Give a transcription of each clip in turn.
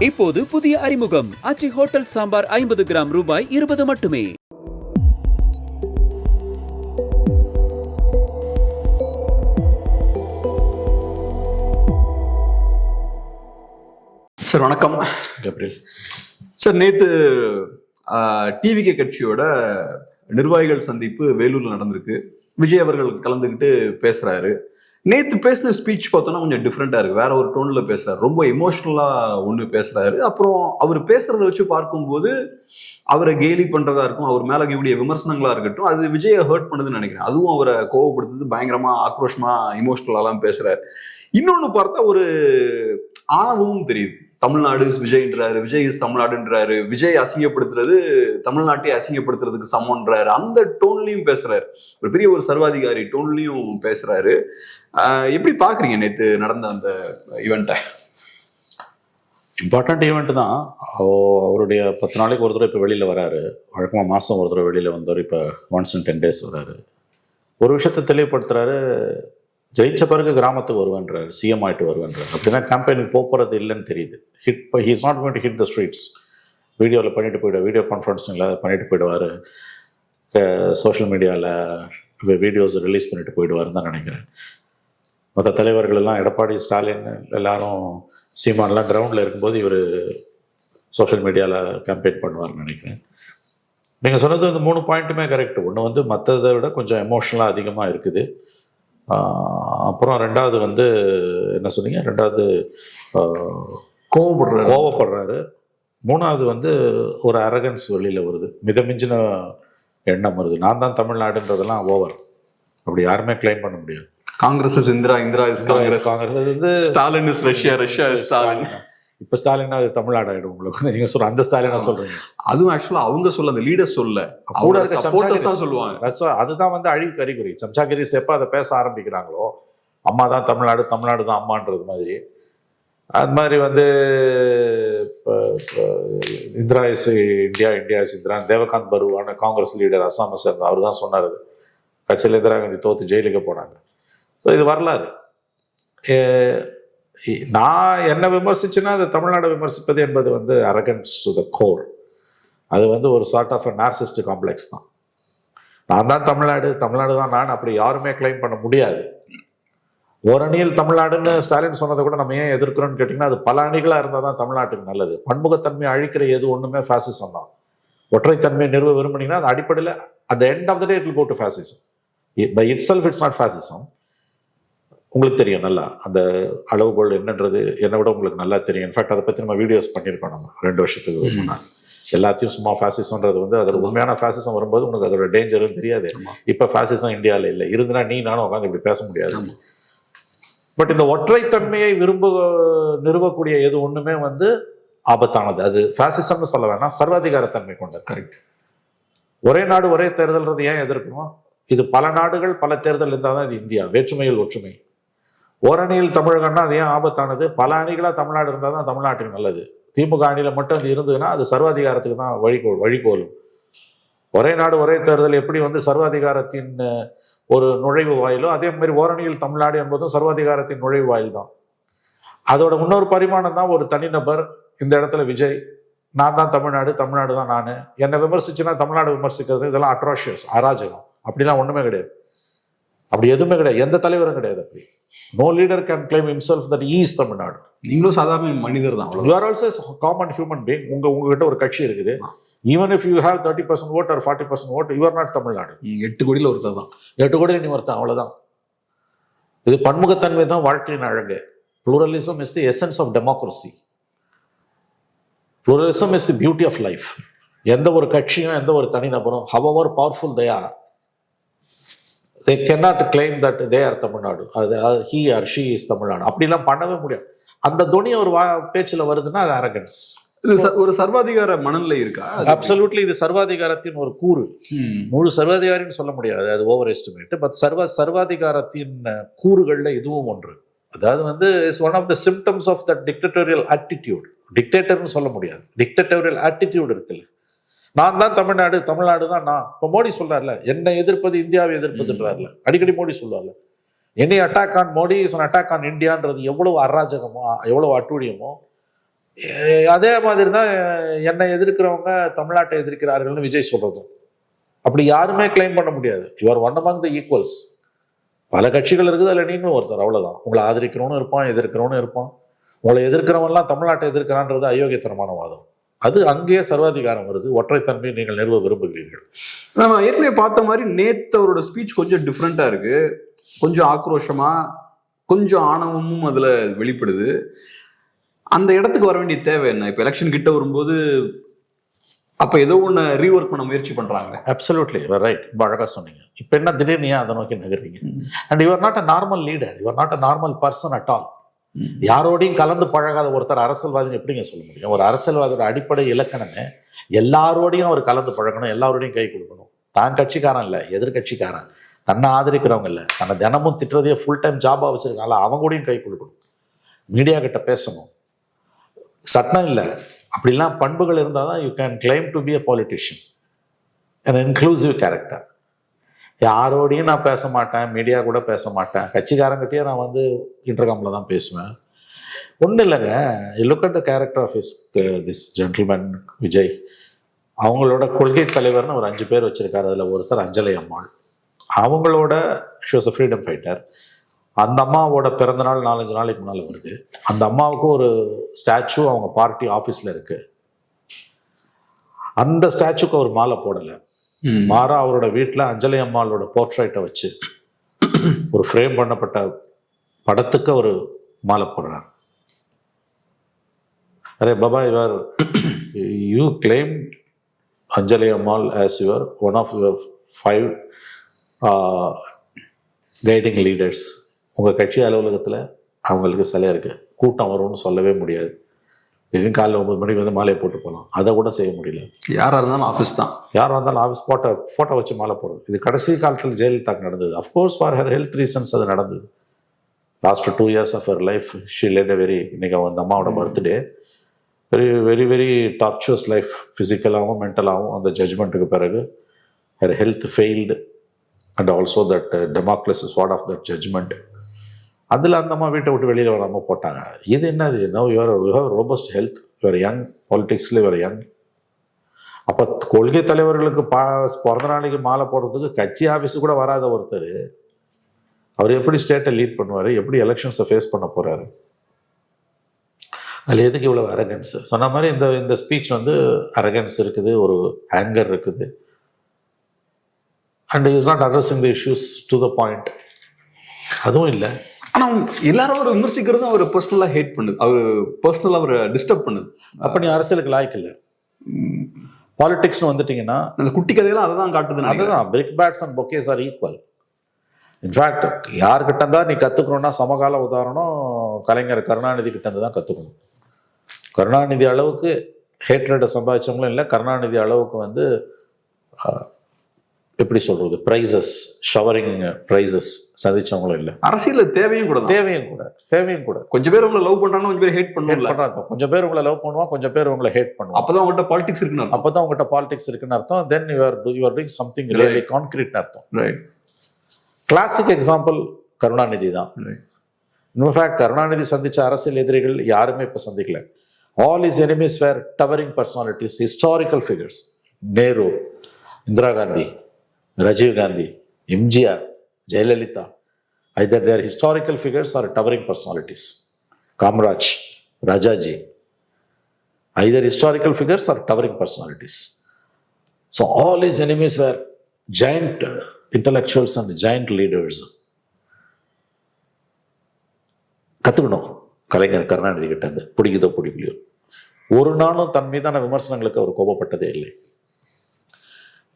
இப்போது புதிய அறிமுகம் ஆச்சி ஹோட்டல் சாம்பார் 50 கிராம் ரூபாய் 20 மட்டுமே. சார் வணக்கம். சார் நேத்து டிவிகே கட்சியோட நிர்வாகிகள் சந்திப்பு வேலூர்ல நடந்திருக்கு. விஜய் அவர்கள் கலந்துக்கிட்டு பேசுறாரு. நேத்து பேசின ஸ்பீச் பார்த்தோன்னா கொஞ்சம் டிஃப்ரெண்டா இருக்கு. வேற ஒரு டோன்ல பேசுறாரு. ரொம்ப எமோஷனலா ஒண்ணு பேசுறாரு. அப்புறம் அவர் பேசுறத வச்சு பார்க்கும்போது அவரை கேலி பண்றதா இருக்கும், அவர் மேல இருக்கக்கூடிய விமர்சனங்களா இருக்கட்டும், அது விஜயை ஹர்ட் பண்ணுதுன்னு நினைக்கிறேன். அதுவும் அவரை கோவப்படுத்துது, பயங்கரமா ஆக்ரோஷமா இமோஷனலாலாம் பேசுறாரு. இன்னொன்னு பார்த்தா ஒரு ஆணவமும் தெரியுது. தமிழ்நாடு விஜய்ன்றாரு, விஜய் இஸ் தமிழ்நாடுன்றாரு, விஜய் அசிங்கப்படுத்துறது தமிழ்நாட்டை அசிங்கப்படுத்துறதுக்கு சமம்ன்றாரு. அந்த டோன்லயும் பேசுறாரு. ஒரு பெரிய ஒரு சர்வாதிகாரி டோன்லயும் பேசுறாரு. எப்படி பாக்குறீங்க நேத்து நடந்த அந்த ஈவெண்ட்டை? இம்பார்ட்டன்ட் ஈவெண்ட் தான். அவருடைய 10 நாளைக்கு ஒரு தடவை இப்போ வெளியில் வராரு. வழக்கமாக மாதம் ஒரு தடவை வெளியில் வந்தவர் இப்போ ஒன்ஸ் இன் 10 days வராரு. ஒரு விஷயத்தை தெளிவுபடுத்துறாரு. ஜெயிச்ச பிறகு கிராமத்துக்கு வருவேன்றார், சிஎம் ஆகிட்டு வருவேன்றார். அப்படின்னா கேம்பெயினுக்கு போகிறது இல்லைன்னு தெரியுது. He is not going to hit the streets. வீடியோவில் பண்ணிட்டு போய்டுவார், வீடியோ கான்ஃபரன்ஸிங்கில் பண்ணிட்டு போயிடுவார், சோஷியல் மீடியாவில் வீடியோஸ் ரிலீஸ் பண்ணிட்டு போயிடுவாருன்னு தான் நினைக்கிறேன். மற்ற தலைவர்கள் எல்லாம், எடப்பாடி, ஸ்டாலின் எல்லாரும், சீமான்லாம் கிரவுண்டில் இருக்கும்போது இவர் சோஷியல் மீடியாவில் கேம்பெயின் பண்ணுவார்னு நினைக்கிறேன். நீங்கள் சொன்னது இந்த 3 பாயிண்ட்டுமே கரெக்டு. ஒன்று வந்து மற்றதை விட கொஞ்சம் எமோஷ்னலாக அதிகமாக இருக்குது. அப்புறம் ரெண்டாவது வந்து என்ன சொன்னீங்க, ரெண்டாவது கோவப்படுறாரு. மூணாவது வந்து ஒரு அரகன்ஸ் வெளியில் வருது, மிதமிஞ்சின எண்ணம் வருது. நான் தான் தமிழ்நாடுன்றதெல்லாம் ஓவர், அப்படி யாருமே கிளைம் பண்ண முடியாது. காங்கிரஸ் இஸ் இந்திரா, இந்திரா இஸ் காங்கிரஸ், காங்கிரஸ் வந்து Stalin is Russia, Russia is Stalin. இப்போ ஸ்டாலினா அது தமிழ்நாடு ஆகிடும் உங்களுக்கு. நீங்கள் சொல்ற அந்த ஸ்டாலினா சொல்றீங்க. அதுவும் ஆக்சுவலா அவங்க சொல்ல, அந்த லீடர் சொல்ல, கூட இருக்க சம்சாகிரிஸ் தான் சொல்லுவாங்க. அதுதான் வந்து அழிவுக்கு அறிகுறி. சம்சாகிரிஸ் எப்போ அதை பேச ஆரம்பிக்கிறாங்களோ, அம்மா தான் தமிழ்நாடு, தமிழ்நாடு தான் அம்மான்றது மாதிரி, அது மாதிரி வந்து Indira is India, India is Indira. Devakant பருவான காங்கிரஸ் லீடர், அஸ்ஸாமை சேர்ந்த, அவர் தான் சொன்னார். கட்சியில் இந்திரா காந்தி தோத்து ஜெயிலுக்கு போனாங்க. ஸோ இது வரலாறு. நான் என்ன விமர்சிச்சுன்னா, அது தமிழ்நாடு விமர்சிப்பது என்பது வந்து அரகன்ஸ் டு த கோர். அது வந்து ஒரு sort of a narcissist complex தான். நான் தான் தமிழ்நாடு, தமிழ்நாடு தான் நான், அப்படி யாருமே கிளைம் பண்ண முடியாது. ஓரணியில் தமிழ்நாடுன்னு ஸ்டாலின் சொன்னதை கூட நம்ம ஏன் எதிர்க்கிறோம்னு கேட்டிங்கன்னா, அது பல அணிகளாக இருந்தால் தான் தமிழ்நாட்டுக்கு நல்லது. பன்முகத்தன்மையை அழிக்கிற எது ஒன்றுமே ஃபேசிசம் தான். ஒற்றைத்தன்மையை நிறுவ விரும்பினீங்கன்னா அது அடிப்படையில் at the end of the day it will go to fascism. By itself it's not fascism. உங்களுக்கு தெரியும் நல்லா அந்த அளவுகோல் என்னன்றது, என்னை விட உங்களுக்கு நல்லா தெரியும். இன்ஃபேக்ட் அதை பற்றி நம்ம வீடியோஸ் பண்ணியிருக்கோம் நம்ம 2 வருஷத்துக்கு முன்னாடி. எல்லாத்தையும் சும்மா ஃபேசிசம்ன்றது வந்து அதோட உண்மையான ஃபேசிசம் வரும்போது உனக்கு அதோட டேஞ்சரும் தெரியாது. இப்போ ஃபேசிசம் இந்தியாவில் இல்லை, இருந்தா நீ நானும் உட்காந்து இப்படி பேச முடியாது. பட் இந்த ஒற்றைத்தன்மையை நிறுவக்கூடிய எது ஒன்றுமே வந்து ஆபத்தானது. அது ஃபேசிசம்னு சொல்ல வேணாம், சர்வாதிகாரத்தன்மை கொண்டது. கரெக்ட். ஒரே நாடு ஒரே தேர்தல்ன்றது ஏன் எதிர்க்கணும்? இது பல நாடுகள் பல தேர்தல் இருந்தால் தான் இது இந்தியா. வேற்றுமையில் ஒற்றுமை. ஓரணியில் தமிழகம்னா அது ஏன் ஆபத்தானது? பல அணிகளாக தமிழ்நாடு இருந்தால் தான் தமிழ்நாட்டுக்கு நல்லது. திமுக அணியில் மட்டும் அது இருந்ததுன்னா அது சர்வாதிகாரத்துக்கு தான் வழிகோலும். ஒரே நாடு ஒரே தேர்தல் எப்படி வந்து சர்வாதிகாரத்தின் ஒரு நுழைவு வாயிலோ, அதே மாதிரி ஓரணியில் தமிழ்நாடு என்பதும் சர்வாதிகாரத்தின் நுழைவு வாயில் தான். அதோட இன்னொரு பரிமாணம் தான் ஒரு தனிநபர். இந்த இடத்துல விஜய், நான் தான் தமிழ்நாடு, தமிழ்நாடு தான் நான், என்னை விமர்சிச்சுன்னா தமிழ்நாடு விமர்சிக்கிறது, இதெல்லாம் அட்ராஷியஸ், அராஜகம். அப்படிலாம் ஒன்றுமே கிடையாது. அப்படி எதுவுமே கிடையாது. எந்த தலைவரும் கிடையாது அப்படி. No leader can claim himself that he is Tamil Nadu. நீங்களும் சாதாரண மனிதர் தான். You are also a common human being. உங்ககிட்ட ஒரு கட்சி இருக்குது. Even if you have 30% vote or 40% vote, you are not Tamil Nadu. 8 கோடியில் ஒருத்தர் தான். 8 கோடியில் நீ ஒருத்தன், அவ்வளோதான். இது பன்முகத்தன்மை தான் வாழ்க்கையின் அழகு. Pluralism is the essence of democracy. Pluralism is the beauty of life. எந்த ஒரு கட்சியும் எந்த ஒரு தனிநபரும், however powerful they are, they cannot claim that they are Tamil Nadu, he or she is Tamil Nadu. அப்படிலாம் பண்ணவே முடியாது. அந்த துணி ஒரு பேச்சில் வருதுன்னா அது அரகன்ஸ். ஒரு சர்வாதிகார மனநிலை இருக்கா? அப்சல்யூட்லி. இது சர்வாதிகாரத்தின் ஒரு கூறு. முழு சர்வாதிகாரின்னு சொல்ல முடியாது, அது ஓவர் எஸ்டிமேட். பட் சர்வாதிகாரத்தின் கூறுகள்ல இதுவும் ஒன்று. அதாவது வந்து it's one of the symptoms of the dictatorial attitude. டிக்டேட்டர்னு சொல்ல முடியாது, டிக்டட்டோரியல் ஆட்டிடியூட் இருக்குல்ல. நான் தான் தமிழ்நாடு, தமிழ்நாடு தான் நான். இப்போ மோடி சொல்றாருல, என்னை எதிர்ப்பது இந்தியாவை எதிர்ப்பதுன்றாருல, அடிக்கடி மோடி சொல்றாருல. Any attack on Modi is an attack on இந்தியான்றது எவ்வளவு அராஜகமோ, எவ்வளவு அட்டூழியமோ, அதே மாதிரி தான் என்னை எதிர்க்கிறவங்க தமிழ்நாட்டை எதிர்க்கிறார்கள்னு விஜய் சொல்றதும். அப்படி யாருமே கிளைம் பண்ண முடியாது. Your one among the equals. பல கட்சிகள் இருக்குது, அதில் நீங்களும் ஒருத்தர், அவ்வளவுதான். உங்களை ஆதரிக்கிறவனும் இருப்பான், எதிர்க்கிறவனும் இருப்பான். உங்களை எதிர்க்கிறவன்லாம் தமிழ்நாட்டை எதிர்க்கிறான்றது அயோக்கியத்தனமான வாதம். அது அங்கேயே சர்வாதிகாரம் வருது. ஒற்றைத்தன்மையை நீங்கள் நிறுவ விரும்புகிறீர்கள். நம்ம ஏற்கனவே பார்த்த மாதிரி நேத்து அவரோட ஸ்பீச் கொஞ்சம் டிஃப்ரெண்டா இருக்கு. கொஞ்சம் ஆக்ரோஷமா, கொஞ்சம் ஆணவமும் அதுல வெளிப்படுது. அந்த இடத்துக்கு வர வேண்டிய தேவை என்ன? இப்ப எலெக்ஷன் கிட்ட வரும்போது அப்ப ஏதோ ஒண்ணு ரீஒர்க் பண்ண முயற்சி பண்றாங்க. Absolutely right. அழகா சொன்னீங்க. இப்ப என்ன திடீர்னு அதை நோக்கி நகர்றீங்க? And you're not a normal leader, you're not a normal person at all. யாரோடையும் கலந்து பழகாத ஒருத்தர் அரசியல்வாதின்னு எப்படிங்க சொல்ல முடியும்? ஒரு அரசியல்வாதியோட அடிப்படை இலக்கணமே எல்லாரோடையும் அவர் கலந்து பழகணும், எல்லாரோடையும் கை கொடுக்கணும். தான் கட்சிக்காரன் இல்லை, எதிர்கட்சிக்காரன், தன்னை ஆதரிக்கிறவங்க இல்லை, தன்னை தினமும் திட்டுறதையே ஃபுல் டைம் ஜாபா வச்சிருக்காங்களா அவங்க கூடயும் கை கொடுக்கணும். மீடியா கிட்ட பேசணும். சட்டம் இல்லை, அப்படிலாம் பண்புகள் இருந்தால் தான் you can claim to be a politician, an inclusive character. யாரோடையும் நான் பேச மாட்டேன், மீடியா கூட பேச மாட்டேன், கட்சிக்காரங்கிட்டே நான் வந்து இன்டர்காமில் தான் பேசுவேன். ஒன்றும் இல்லைங்க. Look at the character of this gentleman Vijay. அவங்களோட கொள்கை தலைவர்னு ஒரு 5 பேர் வச்சிருக்காரு. அதில் ஒருத்தர் அஞ்சலை அம்மாள். அவங்களோட she was a freedom fighter. அந்த அம்மாவோட பிறந்தநாள் 4-5 நாளைக்கு முன்னால் வருது. அந்த அம்மாவுக்கு ஒரு ஸ்டாச்சு அவங்க பார்ட்டி ஆஃபீஸில் இருக்கு. அந்த ஸ்டாச்சுக்கு அவர் மாலை போடலை. மாறா அவரோட வீட்டில் அஞ்சலி அம்மாளோட போர்ட்ரைட்டை வச்சு ஒரு ஃப்ரேம் பண்ணப்பட்ட படத்துக்கு ஒரு மாலை போடுறார். அரே பாபா, you claim Anjali Ammal as your one of your 5 guiding leaders. உங்கள் கட்சி அலுவலகத்தில் அவங்களுக்கு சிலை இருக்கு, கூட்டம் வரும்னு சொல்லவே முடியாது. திடீர்னு காலைல 9 மணிக்கு வந்து மாலையை போட்டு போகலாம், அதை கூட செய்ய முடியல. யாராக இருந்தாலும் ஆஃபீஸ் தான், யாராக இருந்தாலும் ஆஃபீஸ் ஃபோட்டோ வச்சு மாலை போடுறது. இது கடைசி காலத்தில் ஜெயலலிதாக்கு நடந்தது. Of course for her health reasons அது நடந்தது. Last 2 years of her life she led a very, இன்னைக்கு அந்த அம்மாவோட birthday, very very very tortures life, ஃபிசிக்கலாகவும் மென்டலாகவும். அந்த ஜட்ஜ்மெண்ட்டுக்கு பிறகு her health failed and also that democracy swat of that judgement. அதில் அந்த அம்மா வீட்டை விட்டு வெளியில் வராமல் போட்டாங்க. இது என்னது? No you're robust health, you're young, பாலிடிக்ஸில் யூஆர் யங். அப்போ கொள்கை தலைவர்களுக்கு பிறந்த நாளைக்கு மாலை போடுறதுக்கு கட்சி ஆஃபீஸு கூட வராத ஒருத்தர் அவர் எப்படி ஸ்டேட்டை லீட் பண்ணுவார்? எப்படி எலெக்ஷன்ஸை ஃபேஸ் பண்ண போகிறாரு? அதில் எதுக்கு இவ்வளோ அரகன்ஸ்? சொன்ன மாதிரி இந்த ஸ்பீச் வந்து அரகன்ஸ் இருக்குது, ஒரு ஆங்கர் இருக்குது. And is not addressing the issues to the point. அதுவும் இல்லை. ஆனால் எல்லாரும் அவர் விமர்சிக்கிறதும் அவர் பர்சனலாக ஹேட் பண்ணுது, அவர் பர்சனலாக அவர் டிஸ்டர்ப் பண்ணுது. அப்போ நீ அரசியலுக்கு லாய்க்கு இல்லை. பாலிடிக்ஸ்னு வந்துட்டீங்கன்னா அந்த குட்டி கதையெல்லாம் அதை தான் காட்டுது. அதுதான் brickbats and bouquets are equal. In fact யார்கிட்ட தான் நீ கற்றுக்கணும்னா சமகால உதாரணம் கலைஞர் கருணாநிதி கிட்ட தான் கற்றுக்கணும். கருணாநிதி அளவுக்கு ஹேட்ரேட்டை சம்பாதிச்சவங்களும் இல்லை, கருணாநிதி அளவுக்கு வந்து எப்படி சொல்றது, ப்ரைசஸ், ஷவரிங் ப்ரைசஸ் சந்திச்சவங்களும் இல்லை. அரசியல் தேவையும் கூட தேவையும் கூட. கொஞ்சம் பேர் உங்களை லவ் பண்றாங்க, கொஞ்சம் பேர் ஹேட் பண்றாங்க. கொஞ்சம் பேர் உங்களை லவ் பண்ணுவான், கொஞ்சம் பேர் உங்களை ஹேட் பண்ணுவான். அப்பதான் உங்கள்கிட்ட பாலிடிக்ஸ் இருக்குன்னு அப்பதான் உங்கள்கிட்ட பாலிடிக்ஸ் இருக்குன்னு அர்த்தம். Then you are doing something really கான்கிரீட்னு அர்த்தம். ரைட். கிளாசிக் எக்ஸாம்பிள் கருணாநிதி தான். இன்ஃபேக்ட் கருணாநிதி சந்திச்ச அரசியல் எதிரிகள் யாருமே இப்ப சந்திக்கல. All is enemies were towering personalities, historical figures. Nehru, Indira Gandhi, Rajiv Gandhi, MGR, Jayalalitha, either they are historical figures or towering personalities. Kamraj, Rajaji, either historical figures or towering personalities. So all his enemies were giant intellectuals and giant leaders. கற்றுக்கணும் கலைஞர் கருணாநிதி கிட்ட இருந்து. பிடிக்குதோ பிடிக்கலையோ, ஒரு நாளும் தன் மீதான விமர்சனங்களுக்கு அவர் கோபப்பட்டதே இல்லை.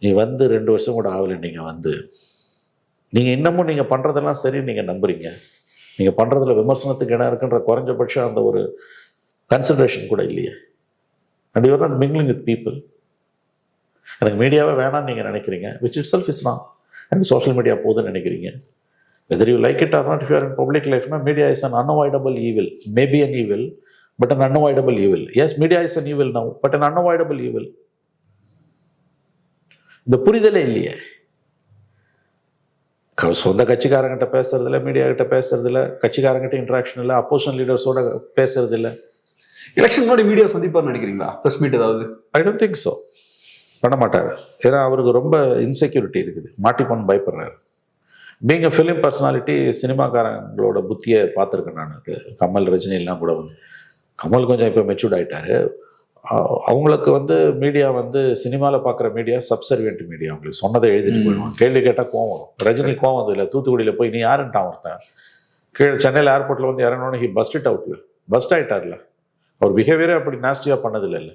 நீ வந்து 2 வருஷம் கூட ஆகலை, நீங்கள் இன்னமும் நீங்கள் பண்ணுறதெல்லாம் சரி நீங்கள் நம்புறீங்க. நீங்கள் பண்ணுறதுல விமர்சனத்துக்கு இடம் இருக்குன்ற குறைஞ்சபட்சம் அந்த ஒரு கன்சிடரேஷன் கூட இல்லையே. And you're not mingling with people. எனக்கு மீடியாவே வேணாம்னு நீங்கள் நினைக்கிறீங்க, which itself is not. எனக்கு சோஷியல் மீடியா போதுன்னு நினைக்கிறீங்க. Whether you like it or not, if you are in public லைஃப்னா media is an unavoidable evil. Maybe an evil, but an unavoidable evil. Yes, media is an evil now, but an unavoidable evil. இந்த புரிதலே இல்லையே. சொந்த கட்சிக்காரங்கிட்ட பேசுறது இல்லை, media கிட்ட பேசுறது இல்லை, கட்சிக்காரங்கிட்ட இன்ட்ராக்ஷன் இல்லை, அப்போசிஷன் லீடர்ஸோட பேசுறது இல்லை. எலெக்ஷன் முன்னாடி மீடியா சந்திப்பார்னு நினைக்கிறீங்களா? பிரஸ் மீட் ஏதாவது? ஐ டோன்ட் திங்க் ஸோ, பண்ண மாட்டார். ஏன்னா அவருக்கு ரொம்ப இன்செக்யூரிட்டி இருக்குது, மாட்டிப்போன்னு பயப்படுறாரு. பீங் அ ஃபிலிம் பர்சனாலிட்டி, சினிமாக்காரங்களோட புத்தியை பார்த்துருக்கேன் நான். கமல், ரஜினி எல்லாம் கூட வந்து, கமல் கொஞ்சம் இப்போ மெச்சூர்ட் ஆகிட்டாரு. அவங்களுக்கு வந்து மீடியா வந்து சினிமாவில் பார்க்குற மீடியா சப்சர்வியன்ட் மீடியா. அவங்களுக்கு சொன்னதை எழுதிட்டு போயிடுவாங்க. கேள்வி கேட்டால் கோவம் வரும். ரஜினி கோவம் வந்து இல்லை, தூத்துக்குடியில் போய் நீ யாருன்ட்டான் ஒருத்தன் கீழே சென்னையில் ஏர்போர்ட்டில் வந்து இறங்கணுன்னு ஹி பஸ்ட் அவுட்ல பஸ்ட் ஆகிட்டார்ல. அவர் பிஹேவியரே அப்படி நாஸ்டியாக பண்ணதில்லை இல்லை.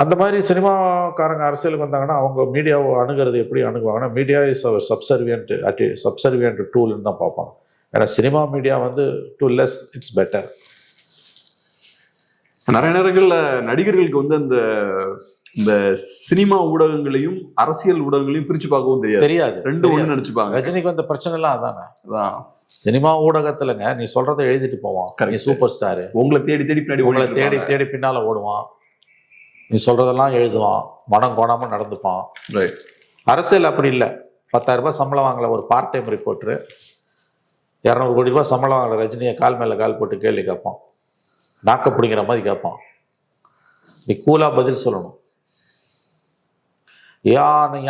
அந்த மாதிரி சினிமாக்காரங்க அரசியலுக்கு வந்தாங்கன்னா அவங்க மீடியாவை அணுகிறது எப்படி அணுகுவாங்கன்னா, மீடியா இஸ் அவர் சப்சர்வியன்ட் டூல்னு தான் பார்ப்பாங்க. ஏன்னா சினிமா மீடியா வந்து டு லெஸ் இட்ஸ் பெட்டர். நிறைய நேரங்கள்ல நடிகர்களுக்கு வந்து இந்த சினிமா ஊடகங்களையும் அரசியல் ஊடகங்களையும் பிரிச்சு பார்க்கவும் தெரியாது. ரெண்டு ஒண்ணு நினைச்சுப்பாங்க. ரஜினிக்கு வந்த பிரச்சனை எல்லாம் அதானே. சினிமா ஊடகத்துலங்க நீ சொல்றதை எழுதிட்டு போவான், நீ சூப்பர் ஸ்டாரு, உங்களை தேடி தேடி பின்னாடி உங்களை தேடி தேடி பின்னால ஓடுவான், நீ சொல்றதெல்லாம் எழுதுவான், மனம் கோணாம நடந்துப்பான். அரசியல் அப்படி இல்லை. 10,000 ரூபாய் சம்பளம் வாங்கல ஒரு பார்ட் டைம் ரிப்போர்ட்டரு, 200 கோடி ரூபாய் சம்பளம் வாங்கல ரஜினியை கால் மேல கால் போட்டு கேள்வி கேட்பான், நாக்க பிடிங்கிற மாதிரி கேட்பான். நீ கூலா பதில் சொல்லணும். நீ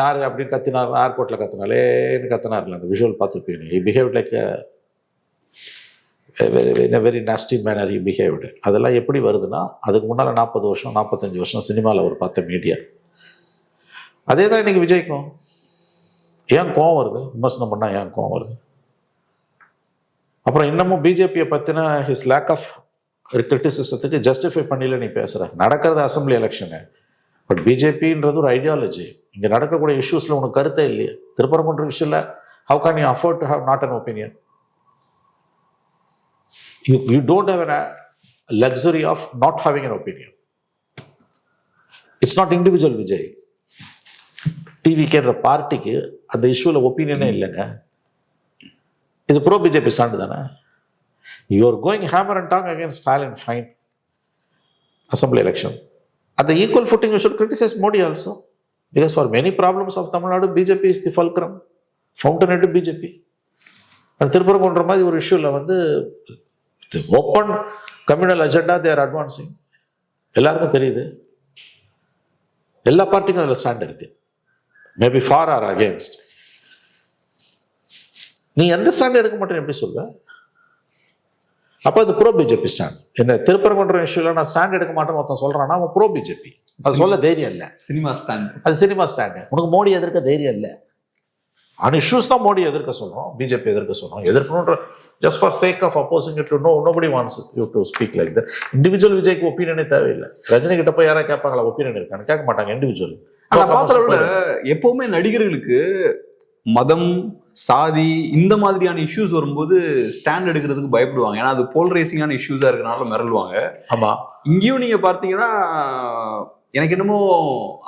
யாரு அப்படின்னு கத்தினார், ஏர்போர்ட்ல கத்தினாலேன்னு கத்தினார்ல, அந்த விஷுவல் பார்த்துருப்பீங்க. he behaved like in a very nasty manner he behaved. அதெல்லாம் எப்படி வருதுன்னா, அதுக்கு முன்னால் 40 வருஷம் 45 வருஷம் சினிமாவில் அவர் பார்த்த மீடியா. அதே தான் இன்னைக்கு விஜய்க்கும். ஏன் கோவம் வருது? விமர்சனம் பண்ணால் ஏன் கோவம் வருது? அப்புறம் இன்னமும் பிஜேபியை பற்றின ஹிஸ் லேக் ஆஃப் கிரிட்டிசிசத்துக்கு ஜஸ்டிஃபை பண்ணல நீ பேசுகிற. நடக்கிறது அசம்பிளி எலெக்ஷனு, பட் பிஜேபின்றது ஒரு ஐடியாலஜி. இங்கே நடக்கக்கூடிய இஷ்யூஸில் உனக்கு கருத்தே இல்லையே. திருப்பரங்குன்ற விஷயத்தில் how can you afford to have not an opinion? You don't have a luxury of not having an opinion. It's not individual Vijay. டிவிக்கிற பார்ட்டிக்கு அந்த இஷ்யூவில் ஒப்பீனியனே இல்லைங்க. இது ப்ரோ பிஜேபி ஸ்டாண்டு தானே. You are going hammer and tong against Stalin fine assembly election. At the equal footing, you should criticize Modi also. Because for many problems of Tamil Nadu, BJP is the fulcrum, fountainhead of BJP. And திருப்பரங்குன்ற மாதிரி ஒரு இஷ்யூவில் வந்து the open communal agenda they are advancing. எல்லாருக்கும் தெரியுது. எல்லா பார்ட்டிக்கும் அதில் stand இருக்கு. Maybe for or against. நீ எந்த ஸ்டாண்ட் எடுக்க மாட்டேன்னு எப்படி சொல்ல? அப்போ அது ப்ரோ பிஜேபி ஸ்டாண்ட். என்ன திருப்பரங்குன்ற இஷ்யூல நான் ஸ்டாண்ட் எடுக்க மாட்டேன்னு ஒருத்தன் சொல்றான்னா அவன் ப்ரோ பிஜேபி. அது சொல்ல தைரியம் இல்லை. சினிமா ஸ்டாண்ட், அது சினிமா ஸ்டாண்டு. உனக்கு மோடி எதிர்க்க தைரியம் இல்லை. ஆன் இஷ்யூஸ் தான் மோடி எதிர்க்க சொல்றோம், பிஜேபி எதிர்க்க சொல்றோம். எதிர்க்கணுன்ற just for sake of opposing it to nobody wants you to speak like that. Individual விஜய்க்கு ஒப்பீனியனே தேவையில்லை. ரஜினி கிட்ட போய் யாராவது கேட்பாங்களா ஒப்பீனியன் இருக்கான்னு? கேட்க மாட்டாங்க. இண்டிவிஜுவல் எப்பவுமே நடிகர்களுக்கு மதம், சாதி இந்த மாதிரியான இஷ்யூஸ் வரும்போது ஸ்டாண்ட் எடுக்கிறதுக்கு பயப்படுவாங்க. ஏன்னா அது போலரைசிங்கான இஷ்யூஸா இருக்கனால மிரளுவாங்க. ஆமா, இங்கேயும் நீங்க பார்த்தீங்கன்னா எனக்கு என்னமோ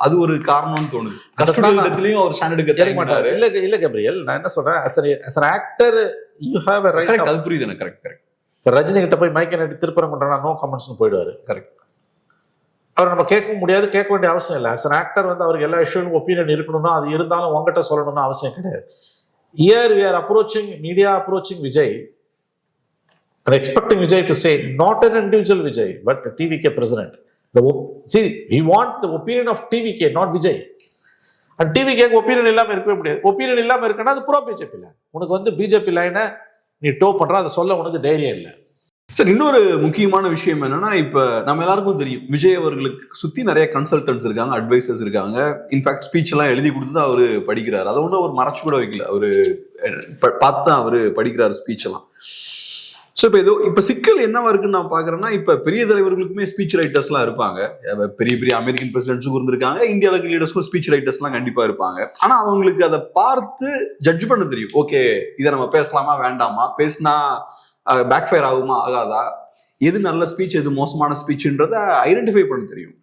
அது ஒரு காரணம்னு தோணுது. கஷ்டத்துலயும் அவர் ஸ்டாண்ட் எடுக்க தெரிய மாட்டாரு. இல்ல கேப்ரியல், நான் என்ன சொல்றேன், as an actor you have a right. அது புரியுது எனக்கு. கரெக்ட். ரஜினி கிட்ட போய் மைக்க நட்டி திருப்பரங்குன்றா நோ கமெண்ட்ஸ்னு போயிடுவாரு. கரெக்ட். அவர் நம்ம கேட்க முடியாது, கேட்க வேண்டிய அவசியம் இல்லை. as an actor வந்து அவருக்கு எல்லா இஷ்யூலும் ஒப்பீனியன் இருக்கணும்னா அது இருந்தாலும் உங்ககிட்ட சொல்லணும்னு அவசியம் கிடையாது. Here we are approaching, media approaching Vijay and expecting Vijay to say not an individual Vijay but a TVK president. See, we want the opinion of TVK, not Vijay. And TVK opinion இல்லாம இருக்கவே முடியாது. Opinion இல்லாம இருக்குன்னா அது bro BJP line. உனக்கு வந்து BJP லைனை நீ டோ பண்ற, அதை சொல்ல உனக்கு தைரியம் இல்லை. சார், இன்னொரு முக்கியமான விஷயம் என்னன்னா, இப்ப நம்ம எல்லாருக்கும் தெரியும் விஜய் அவர்களுக்கு சுத்தி நிறைய கன்சல்டன்ட்ஸ் இருக்காங்க, அட்வைசர்ஸ் இருக்காங்க. இன்ஃபேக்ட் ஸ்பீச் எல்லாம் எழுதி கொடுத்து தான் அவரு படிக்கிறாரு. அதை ஒன்றும் அவர் மறைச்சு கூட வைக்கல. அவரு பார்த்து தான் அவரு படிக்கிறாரு ஸ்பீச் எல்லாம். ஸோ இப்போ சிக்கல் என்னவா இருக்குன்னு நான் பாக்குறேன்னா, இப்ப பெரிய தலைவர்களுக்குமே ஸ்பீச் ரைட்டர்ஸ் எல்லாம் இருப்பாங்க. பெரிய பெரிய அமெரிக்கன் பிரசிடென்ட்ஸும் இருந்திருக்காங்க, இந்தியாவுக்கு லீடர்ஸ்க்கும் ஸ்பீச் ரைட்டர்ஸ் எல்லாம் கண்டிப்பா இருப்பாங்க. ஆனா அவங்களுக்கு அதை பார்த்து ஜட்ஜ் பண்ண தெரியும். ஓகே, இதை நம்ம பேசலாமா வேண்டாமா, பேசினா பேக் ஃபயர் ஆகுமா ஆகாதா, எது நல்ல ஸ்பீச் எது மோசமான ஸ்பீச்ன்றத ஐடென்டிஃபை பண்ண தெரியும்.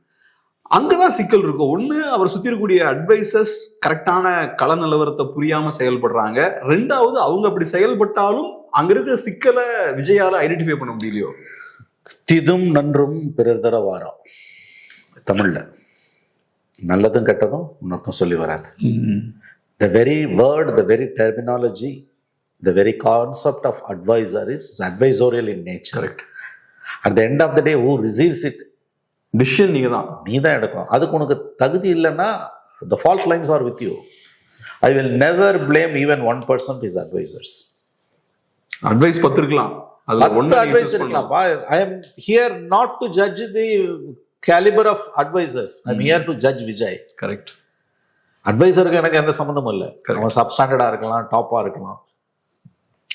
அங்கதான் சிக்கல் இருக்கும். ஒண்ணு, அவர் சுத்தி இருக்கக்கூடிய அட்வைசர்ஸ் கரெக்டான கள நிலவரத்தை புரியாம செயல்படுறாங்க. ரெண்டாவது, அவங்க அப்படி செயல்பட்டாலும் அங்க இருக்கிற சிக்கலை விஜயால ஐடென்டிஃபை பண்ண முடியலையோ. திதும் நன்றும் பிறர் தர வாரம். தமிழ்ல நல்லதும் கெட்டதும் இன்னொருத்தம் சொல்லி வராது. The very word, the very terminology, the very concept of advisor is advisorial in nature. Correct. At the end of the day who receives it, decision நீங்க தான். நீ தான் எடுக்கணும். அதுக்கு உனக்கு தகுதி இல்லைன்னா the fault lines are with you. I will never blame even 1% his advisors. Advice 10 இருக்கலாம், அதுல ஒண்ணு அட்வைஸ் இருக்கலாம். I am here not to judge the caliber of advisors. I am here to judge Vijay. Correct. அட்வைசருக்கு எனக்கு எந்த சம்மந்தமும் இல்லை. அவன் சப்ஸ்டாண்டர்டா இருக்கலாம், டாப்பா இருக்கலாம்.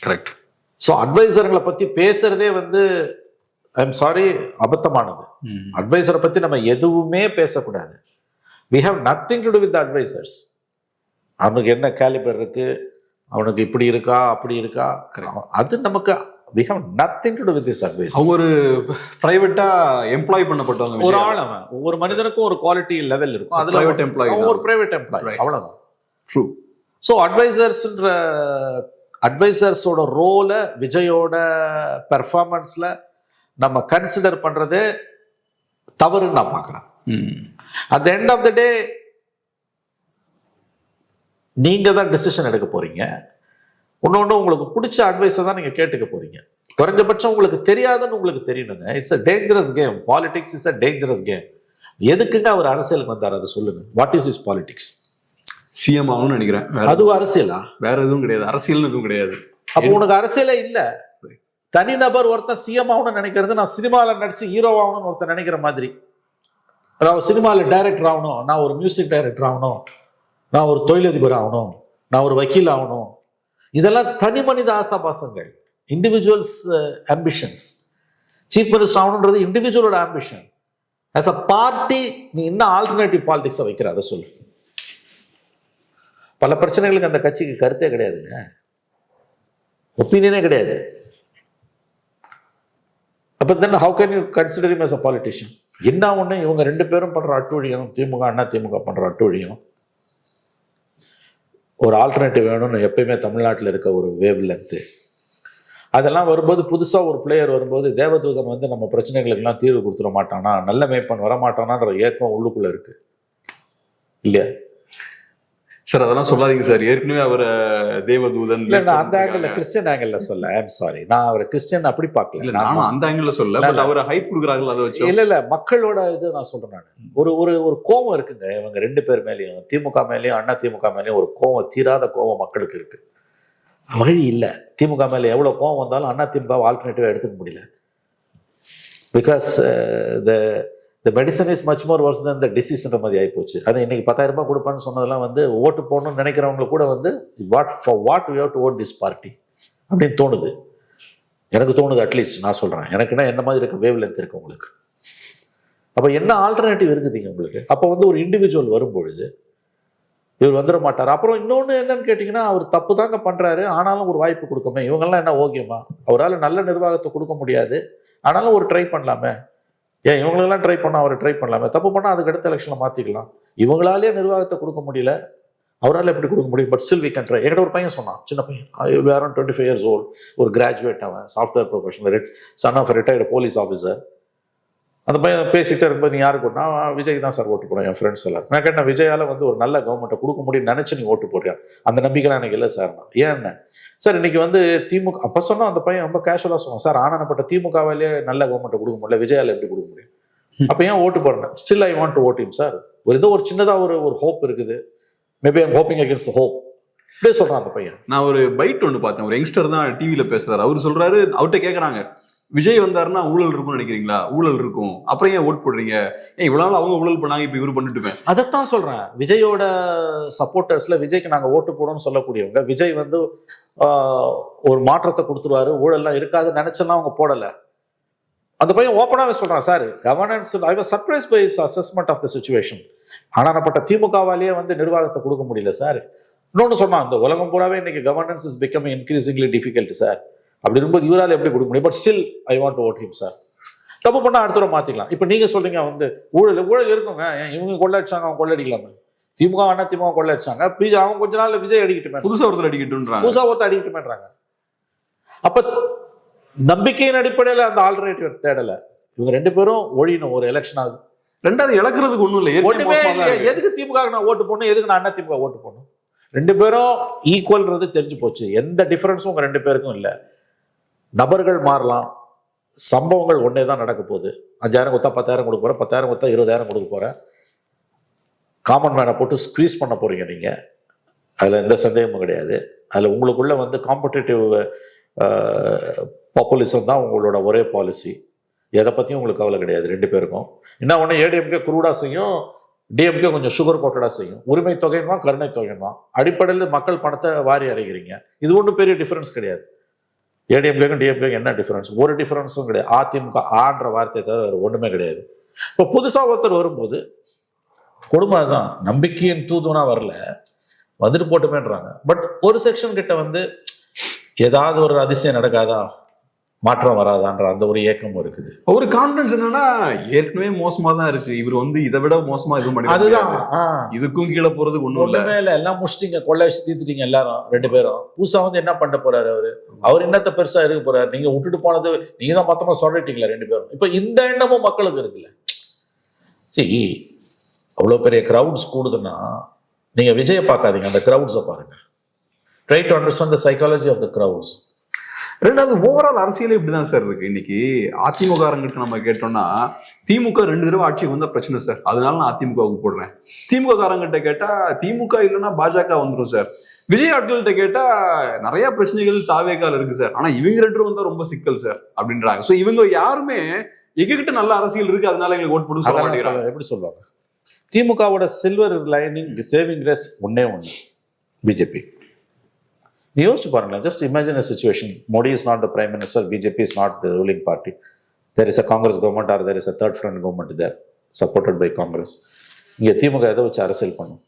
கரெக்ட். ஸோ அட்வைசர்களை பத்தி பேசுறதே வந்து ஐ எம் சாரி அபத்தமானது. அட்வைசரை பத்தி நம்ம எதுவுமே பேசக்கூடாது. we have nothing to do with the advisors. அவனுக்கு என்ன கேலிபர் இருக்கு, அவனுக்கு இப்படி இருக்கா அப்படி இருக்கா, அது நமக்கு we have nothing to do with this advisor. அவங்க ஒரு பிரைவேட்டா எம்ப்ளாய் பண்ணப்பட்டவங்க. ஒரு ஆள் அவன், ஒவ்வொரு மனிதனுக்கும் ஒரு குவாலிட்டி லெவல் இருக்கும். அதுல பிரைவேட் எம்ப்ளாய், ஒரு பிரைவேட் எம்ப்ளாய், அவ்வளவுதான். ட்ரூ. ஸோ அட்வைசர்ஸோட ரோல விஜயோட பெர்ஃபார்மன்ஸ்ல நம்ம கன்சிடர் பண்றது தவறுன்னு நான் பார்க்குறேன். At the end of the day நீங்க தான் டிசிஷன் எடுக்க போறீங்க. இன்னொன்று உங்களுக்கு பிடிச்ச அட்வைஸை தான் நீங்க கேட்டுக்க போறீங்க. குறைஞ்சபட்சம் உங்களுக்கு தெரியாதுன்னு உங்களுக்கு தெரியணுங்க. It's a dangerous game. Politics is a dangerous game. எதுக்குங்க அவர் அரசியலுக்கு வந்தார் அதை சொல்லுங்க. What is is politics? CM ஆகணும்னு நினைக்கிறேன். அதுவும் அரசியலா? வேற எதுவும் கிடையாது, அரசியல் எதுவும் கிடையாது. அப்போ உனக்கு அரசியலே இல்ல. தனிநபர் ஒருத்தன் சிஎம் ஆகணும்னு நினைக்கிறது நான் சினிமாவில் நடிச்சு ஹீரோ ஆகணும்னு ஒருத்தன் நினைக்கிற மாதிரி. சினிமாவில் டைரக்டர் ஆகணும், நான் ஒரு மியூசிக் டைரக்டர் ஆகணும், நான் ஒரு தொழிலதிபர் ஆகணும், நான் ஒரு வக்கீல் ஆகணும், இதெல்லாம் தனி மனித ஆசாபாசங்கள், இண்டிவிஜுவல்ஸ் ஆம்பிஷன்ஸ். சீஃப் மினிஸ்டர் ஆகணுன்றது இண்டிவிஜுவலோட ஆம்பிஷன். ஆஸ் அ பார்ட்டி நீ இன்னும் ஆல்டர்னேட்டிவ் பாலிடிக்ஸை வைக்கிற, அதை சொல்லு. பல பிரச்சனைகளுக்கு அந்த கட்சிக்கு கருத்தே கிடையாதுங்க, ஒப்பீனியனே கிடையாது. அப்போ then how can you consider him as a politician? என்ன ஒன்று இவங்க ரெண்டு பேரும் பண்ற அட்டுழியம், திமுக அண்ணா திமுக பண்ற அட்டுழியம், ஒரு ஆல்டர்னேட்டிவ் வேணும்னு எப்பயுமே தமிழ்நாட்டில் இருக்க ஒரு வேவ் லென்த்து, அதெல்லாம் வரும்போது புதுசாக ஒரு பிளேயர் வரும்போது தேவதூதன் வந்து நம்ம பிரச்சனைகளுக்கெல்லாம் தீர்வு கொடுத்துட மாட்டானா, நல்ல மேய்ப்பன் வரமாட்டானான்ற ஏக்கம் உள்ளுக்குள்ள இருக்கு இல்லையா சார்? அதெல்லாம் சொல்லாதீங்க சார். ஏற்கனவே அவர் தேவதூதன் இல்ல, நான் அந்த ஆங்கிள் கிறிஸ்டியன் ஆங்கிள் சொல்ல. ஐ அம் சாரி, நான் அவரை கிறிஸ்டியன் அப்படி பார்க்கல. இல்ல, நான் அந்த ஆங்கிள் சொல்ல, பட் அவர் ஹைப் கொடுக்குறாங்க அதை வச்சு. இல்ல மக்களோட இது நான் சொல்றேன். நான் ஒரு கோவம் இருக்குங்க இவங்க ரெண்டு பேர் மேலேயும், திமுக மேலேயும் அண்ணா திமுக மேலேயும் ஒரு கோவம், தீராத கோவம் மக்களுக்கு இருக்கு. வழி இல்லை. திமுக மேலே எவ்வளவு கோவம் வந்தாலும் அண்ணா திமுக ஆல்டர்னேட்டிவா எடுத்துக்க முடியல. Because the medicine is much more worse than the disease என்ற மாதிரி ஆகிப்போச்சு. அது இன்னைக்கு 10,000 ரூபாய் கொடுப்பான்னு சொன்னதெல்லாம் வந்து ஓட்டு போடணும்னு நினைக்கிறவங்க கூட வந்து what we have to vote this party அப்படின்னு தோணுது. எனக்கு தோணுது. அட்லீஸ்ட் நான் சொல்றேன், எனக்குன்னா என்ன மாதிரி இருக்க வேவ் லென்த் இருக்கு உங்களுக்கு. அப்போ என்ன ஆல்டர்னேட்டிவ் இருக்குதுங்க உங்களுக்கு? அப்போ வந்து ஒரு இண்டிவிஜுவல் வரும்பொழுது இவர் வந்துட மாட்டார். அப்புறம் இன்னொன்று என்னன்னு கேட்டிங்கன்னா, அவர் தப்பு தாங்க பண்ணுறாரு, ஆனாலும் ஒரு வாய்ப்பு கொடுக்கமே. இவங்கெல்லாம் என்ன ஓகேமா? அவரால் நல்ல நிர்வாகத்தை கொடுக்க முடியாது, ஆனாலும் ஒரு ட்ரை பண்ணலாமே. ஏன் இவங்களெல்லாம் ட்ரை பண்ணால் அவர் ட்ரை பண்ணலாமே? தப்பு பண்ணால் அதுக்கு அடுத்த எலெக்ஷனில் மாற்றிக்கலாம். இவங்களாலே நிர்வாகத்தை கொடுக்க முடியல, அவரால் எப்படி கொடுக்க முடியும்? But still we can try. என்கிட்ட ஒரு பையன் சொன்னான், சின்ன பையன், அரௌண்ட் 25 years old, ஒரு கிராஜுவேட், அவன் software professional, son of retired police officer. அந்த பையன் பேசிகிட்டே இருக்கும்போது, நீ யாருக்கு போட்டா? விஜய்க்கு தான் சார் ஓட்டு போடுறேன், என் ஃப்ரெண்ட்ஸ் எல்லாம். நான் கேட்டேன், விஜயால் வந்து ஒரு நல்ல கவர்மெண்ட்டை கொடுக்க முடியும்னு நினச்சி நீ ஓட்டு போடுறியா? அந்த நம்பிக்கைலாம் எனக்கு இல்லை சார். நான் ஏன் சார் இன்னைக்கு வந்து திமுக அப்போ சொன்னால் அந்த பையன் ரொம்ப கேஷுவலாக சொன்னான், சார் ஆனப்பட்ட திமுகவிலே நல்ல கவர்மெண்ட்டை கொடுக்க முடியல, விஜயால் எப்படி கொடுக்க முடியும்? அப்போ ஏன் ஓட்டு போடுறேன்? Still I want to vote him sir. ஏதோ ஒரு சின்னதாக ஒரு ஹோப் இருக்குது. Maybe I'm hoping against hope. இப்படியே சொல்கிறான் அந்த பையன். நான் ஒரு பைட் ஒன்று பார்த்தேன், ஒரு யங்ஸ்டர் தான் டிவியில் பேசுறாரு. அவர் சொல்றாரு, அவர்கிட்ட கேட்குறாங்க, விஜய் வந்தாருன்னா ஊழல் இருக்கும்னு நினைக்கிறீங்களா? ஊழல் இருக்கும், அப்புறம் ஏன் ஓட் போடுறீங்க? ஏன் இவ்வளவு நாள் அவங்க ஊழல் பண்ணாங்க, இப்போ இவரு பண்ணிட்டுமே. அதைத்தான் சொல்றேன். விஜயோட சப்போர்ட்டர்ஸ்ல விஜய்க்கு நாங்கள் ஓட்டு போடணும்னு சொல்லக்கூடியவங்க, விஜய் வந்து ஒரு மாற்றத்தை கொடுத்துருவாரு, ஊழல்லாம் இருக்காது நினைச்செல்லாம் அவங்க போடலை. அந்த பையன் ஓப்பனாகவே சொல்றான், sir governance I was surprise by his assessment of the situation. ஆனாப்பட்ட திமுகவாலேயே வந்து நிர்வாகத்தை கொடுக்க முடியல சார். இன்னொன்று சொன்னான், அந்த உலகம் பூராவே இன்னைக்கு governance is becoming increasingly difficult sir. அப்படி இருக்கும்போது இவரால் எப்படி கொடுக்க முடியும்? But still I want to vote him sir. தப்பு பண்ணால் அடுத்த தடவை மாற்றிக்கலாம். இப்போ நீங்கள் சொல்றீங்க வந்து ஊழல் இருக்குங்க, இவங்க கொள்ளடிச்சாங்க, அவங்க கொள்ளடிக்கலாமே. திமுக அண்ணா திமுக கொள்ளடிச்சாங்க, அவங்க கொஞ்ச நாள் விஜய் அடிக்கிட்டுமே, புதுசாக ஒருத்தர் அடிக்கிட்டுன்றாங்க. அப்போ நம்பிக்கையின் அடிப்படையில் அந்த ஆல்டர்னேட்டிவ் தேடல. இவங்க ரெண்டு பேரும் ஒழியணும் ஒரு எலெக்ஷன் ஆகுது. ரெண்டாவது இழக்கிறதுக்கு ஒன்றும் இல்லை, ஒன்றுமே இல்லை. எதுக்கு திமுக நான் ஓட்டு போடணும், எதுக்கு நான் அண்ணா திமுக ஓட்டு போடணும்? ரெண்டு பேரும் ஈக்குவல்ன்றது தெரிஞ்சு போச்சு. எந்த டிஃபரன்ஸும் உங்க ரெண்டு பேருக்கும் இல்லை. நபர்கள் மாறலாம், சம்பவங்கள் ஒன்றே தான் நடக்க போகுது. 5,000 கொடுத்தா 10,000 கொடுக்க போகிறேன், 10,000 கொடுத்தா 20,000 கொடுக்க போகிறேன். காமன் மேனை போட்டு ஸ்க்வீஸ் பண்ண போகிறீங்க நீங்கள், அதில் எந்த சந்தேகமும் கிடையாது. அதில் உங்களுக்குள்ள வந்து காம்படிட்டிவ் பாப்புலிசம் தான் உங்களோட ஒரே பாலிசி. எதை பற்றியும் உங்களுக்கு கவலை கிடையாது ரெண்டு பேருக்கும். என்ன ஒன்று, ஏடிஎம்கே குரூடாக செய்யும், டிஎம்கே கொஞ்சம் சுகர் கோட்டடாக செய்யும். உரிமை தொகைன்மா கருணை தொகைன்மா அடிப்படையில் மக்கள் பணத்தை வாரி அறைகிறீங்க. இது ஒன்றும் பெரிய டிஃபரன்ஸ் கிடையாது. ஏடிஎம்கேக்கும் டிஎம்கேக்கும் என்ன டிஃபரன்ஸ்? ஒரு டிஃபரன்ஸும் கிடையாது. அதிமுக ஆன்ற வார்த்தையை தவிர வேறு ஒன்றுமே கிடையாது. இப்போ புதுசாக ஒருத்தர் வரும்போது கொடுமை தான், நம்பிக்கையின் தூதுனா வரல, வந்துட்டு போட்டுமேன்றாங்க. பட் ஒரு செக்ஷன் கிட்ட வந்து ஏதாவது ஒரு அதிசயம் நடக்காதா, மாற்றம் வராதான்ற அந்த ஒரு ஏக்கமும் இருக்குது. ஒரு கான்ஃபிடன்ஸ் என்னன்னா, ஏற்கனவே மோசமா தான் இருக்கு, இவர் வந்து இதை விட மோசமா எதுவும் பண்ணி அதுதான், இதுக்கும் கீழே போறதுக்கு ஒண்ணுமே இல்லை. எல்லாம் முடிச்சிட்டீங்க, கொள்ளை தீர்த்துட்டீங்க எல்லாரும் ரெண்டு பேரும். புதுசா வந்து என்ன பண்ண போறாரு அவர் என்னத்த பெருசா இருக்க போறாரு? நீங்க விட்டுட்டு போனது நீங்க தான் மொத்தமா சொல்லிட்டீங்களா ரெண்டு பேரும். இப்ப இந்த எண்ணமும் மக்களுக்கு இருக்குல்ல. சரி, அவ்வளவு பெரிய கிரவுட்ஸ் கூடுதுன்னா நீங்க விஜயை பார்க்காதீங்க, அந்த கிரவுட்ஸை பாருங்க. Try to understand the psychology of the crowds. ரெண்டாவது, ஓவரால் அரசியலே இப்படிதான் சார் இருக்கு. இன்னைக்கு அதிமுகங்கிட்ட நம்ம கேட்டோம்னா, திமுக 2 தடவை ஆட்சிக்கு வந்தா பிரச்சனை சார், அதனால நான் அதிமுகவுக்கு போடுறேன். திமுக காரங்கிட்ட கேட்டா திமுக இல்லைன்னா பாஜக வந்துடும் சார். விஜய் ஆட்கள்கிட்ட கேட்டா நிறைய பிரச்சனைகள் தாவேக்கால இருக்கு சார், ஆனா இவங்க 2 பேரும் வந்தா ரொம்ப சிக்கல் சார் அப்படின்றாங்க. சோ இவங்க யாருமே எங்ககிட்ட நல்ல அரசியல் இருக்கு அதனால எங்களுக்கு ஓட் போட்டு சொல்ல மாட்டேங்கிறாங்க. எப்படி சொல்லுவாங்க? திமுகவோட சில்வர் லைனிங் சேவிங் கிரேஸ் ஒன்னே ஒன்று, பிஜேபி. யோசிச்சு பாருங்களேன். Just imagine a situation. Modi is not the prime minister, BJP is not the ruling party. There is a Congress government or there is a third front government there supported by Congress. இங்கே திமுக எதை வச்சு அரசியல் பண்ணும்?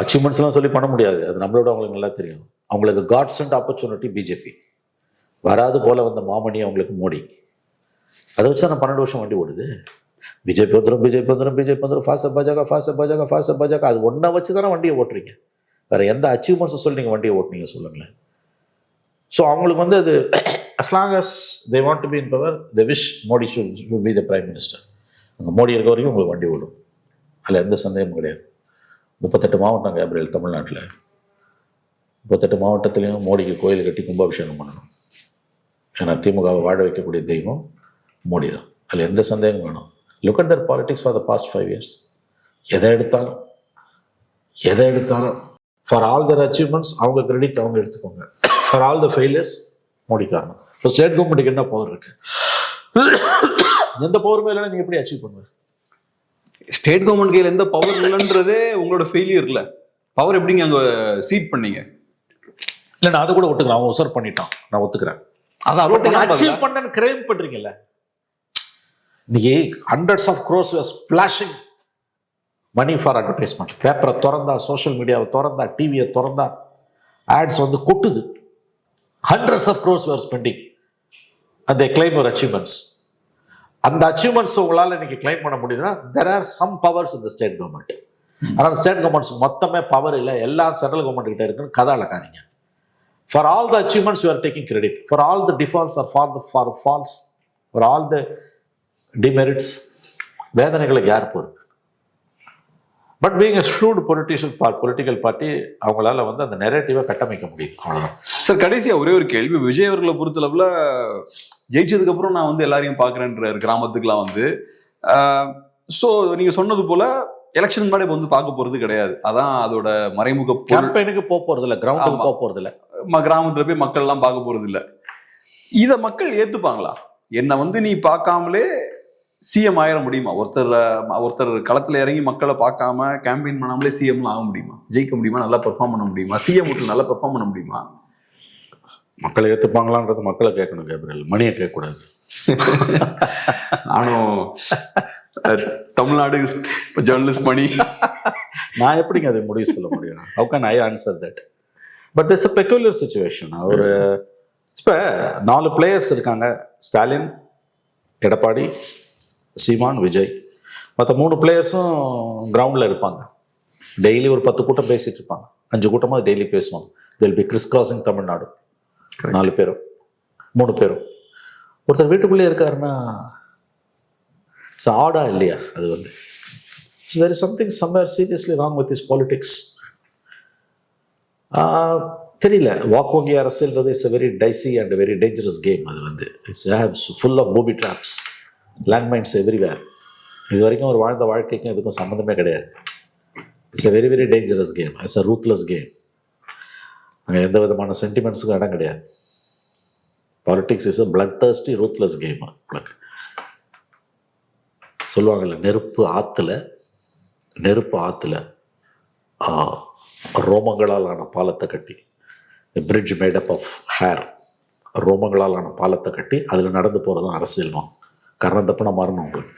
அச்சீவ்மெண்ட்ஸ்லாம் சொல்லி பண்ண முடியாது, அது நம்மளோட அவங்களுக்கு நல்லா தெரியும். அவங்களுக்கு காட் சென்ட் ஆப்பர்ச்சுனிட்டி பிஜேபி, வராது போல வந்த மாமணி அவங்களுக்கு மோடி. அதை வச்சு தான் 12 வருஷம் வண்டி ஓடுது. பிஜேபி வந்துடும், பிஜேபி வந்துடும், பிஜேபி வந்துடும், ஃபாஸ்ட் பாஜக, ஃபாஸ்ட் பாஜக, ஃபாஸ்ட் பாஜக. அது ஒன்றை வச்சு தானே வண்டியை ஓட்டுறீங்க. வேற எந்த அச்சீவ்மெண்ட்ஸும் சொல்லி நீங்கள் வண்டியை ஓட்டுனீங்க சொல்லுங்களேன். ஸோ அவங்களுக்கு வந்து அது as long as they want to be in power, they wish Modi should be the prime minister. அங்கே மோடி இருக்க வரைக்கும் உங்களுக்கு வண்டி ஓடும், அதில் எந்த சந்தேகமும் கிடையாது. 38 மாவட்டம் கேப்ரியல் தமிழ்நாட்டில். 38 மாவட்டத்திலையும் மோடிக்கு கோயில் கட்டி கும்பாபிஷேகம் பண்ணணும். ஏன்னா திமுகவை வாழ வைக்கக்கூடிய தெய்வம் மோடி தான், அதில் எந்த சந்தேகமும் வேணும். Look at their politics for the past 5 years. எதை எடுத்தாலும் ஃபார் ஆல் தர் அச்சீவ்மெண்ட்ஸ் அவங்க கிரெடிட் அவங்க எடுத்துக்கோங்க, for all the failures Modi காரணம். இப்போ ஸ்டேட் கவர்மெண்ட்டுக்கு என்ன பவர் இருக்கு? எந்த பவருமே இல்லைன்னா நீங்கள் எப்படி அச்சீவ் பண்ணுவீங்க? ஸ்டேட் கவர்மெண்ட் கையில் எந்த பவர் இல்லைன்றதே உங்களோட ஃபெயிலியர் இல்லை. பவர் எப்படிங்க அங்கே சீட் பண்ணீங்க? இல்லை, நான் அதை கூட ஒத்துக்கிறேன், அவன் உசர் பண்ணிட்டான், நான் ஒத்துக்கிறேன். அதை அச்சீவ் பண்ணன்னு கிரைம் பண்றீங்கல்ல. இன்னைக்கு hundreds of crores were splashing money for advertisement. பேப்பரை திறந்தா, சோஷியல் மீடியாவை திறந்தா, டிவியை திறந்தா ஆட்ஸ் வந்து கொட்டுது. hundreds of crores were spending and they claim your achievements. அந்த அச்சீவ்மெண்ட்ஸ் உங்களால் இன்னைக்கு கிளைம் பண்ண முடியுதுன்னா there are some powers in the state government. ஆனால் ஸ்டேட் கவர்மெண்ட்ஸ் மொத்தமே பவர் இல்லை, எல்லாம் சென்ட்ரல் கவர்மெண்ட் கிட்ட இருக்குன்னு கதை அளக்காதீங்க. For all the achievements you are taking credit, for all the defaults or for faults, for all the demerits, வேதனைகளுக்கு யார் பொறுப்பு? But being a shrewd political party அவங்களால வந்து அந்த நெரேட்டிவை கட்டமைக்க முடியும். அவ்வளோதான் சார். கடைசியா ஒரே ஒரு கேள்வி. விஜய் அவர்களை பொறுத்தளவுல ஜெயிச்சதுக்கு அப்புறம் நான் வந்து எல்லாரையும் பாக்குறேன்றாரு கிராமத்துக்குலாம் வந்து. ஸோ நீங்க சொன்னது போல எலெக்ஷன் முன்னாடி வந்து பார்க்க போறது கிடையாது, அதான் அதோட மறைமுக கேம்பெயினுக்கு போறது இல்லை, கிரவுண்டுக்கு போறது இல்லை, கிராமத்துல போய் மக்கள் எல்லாம் பார்க்க போறது இல்லை. இத மக்கள் ஏத்துப்பாங்களா? என்ன வந்து நீ பார்க்காமலே சிஎம் ஆயிட முடியுமா? ஒருத்தர் களத்துல இறங்கி மக்களை பார்க்காம கேம்பெயின் பண்ணாமலே சிஎம்லாம் ஆக முடியுமா? ஜெயிக்க முடியுமா? நல்லா பெர்ஃபார்ம் பண்ண முடியுமா? சிஎம் நல்லா பெர்ஃபார்ம் பண்ண முடியுமா? மக்களை ஏத்துப்பாங்களான்றது மக்களை கேட்கணும் கேப்ரியல், மணியை கேட்கக்கூடாது. நானும் தமிழ்நாடு ஜேர்னலிஸ்ட் மணி, நான் எப்படிங்க அதை முடிவு சொல்ல முடியும்? How can I answer that? But there's a peculiar situation. ஒரு இப்போ 4 பிளேயர்ஸ் இருக்காங்க, ஸ்டாலின், எடப்பாடி, சீமான், விஜய். மற்ற 3 பிளேயர்ஸும் கிரவுண்டில் இருப்பாங்க. டெய்லி ஒரு 10 கூட்டம் பேசிட்டு இருப்பாங்க, 5 கூட்டமாக டெய்லி பேசுவாங்க. They'll be crisscrossing Tamil Nadu. 4 பேரும் 3 பேரும். ஒருத்தர் வீட்டுக்குள்ளே இருக்காருன்னா ஆடா இல்லையா? அது வந்து there is something somewhere seriously wrong with his politics. தெரியல. வாக்கு வங்கி அரசியல்ன்றது it's a very dicey and very dangerous game. அது வந்து it's full of booby traps, landmines everywhere. இது வரைக்கும் ஒரு வாழ்ந்த வாழ்க்கைக்கும் இதுக்கும் சம்மந்தமே கிடையாது. It's a very very dangerous game. It's a ruthless game. அங்கே எந்த விதமான சென்டிமெண்ட்ஸுக்கும் இடம் கிடையாது. Politics is a bloodthirsty ruthless game. சொல்லுவாங்கல்ல, நெருப்பு ஆற்றுல ரோமங்களால் ஆன பாலத்தை கட்டி, பிரிட்ஜ் மேடப் ஆஃப் ஹேர், ரோமங்களால் ஆன பாலத்தை கட்டி அதில் நடந்து போகிறது தான் அரசியல்மா. கரணம் தப்புனா மாறணும் உங்களுக்கு.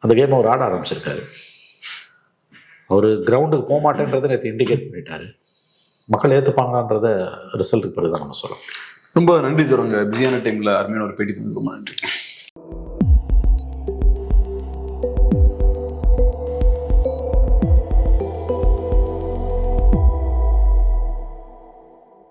அந்த கேம் அவர் ஆட ஆரம்பிச்சிருக்காரு. அவர் கிரவுண்டுக்கு போக மாட்டேன்றதை நேற்று இண்டிகேட் பண்ணிட்டாரு. மக்கள் ஏற்றுப்பாங்கன்றத ரிசல்ட்டுக்கு பிறகு தான் நம்ம சொல்லலாம். ரொம்ப நன்றி சார். உங்கள் பிஸியான டைமில் அருமையான ஒரு பேட்டி தந்து ரொம்ப நன்றி.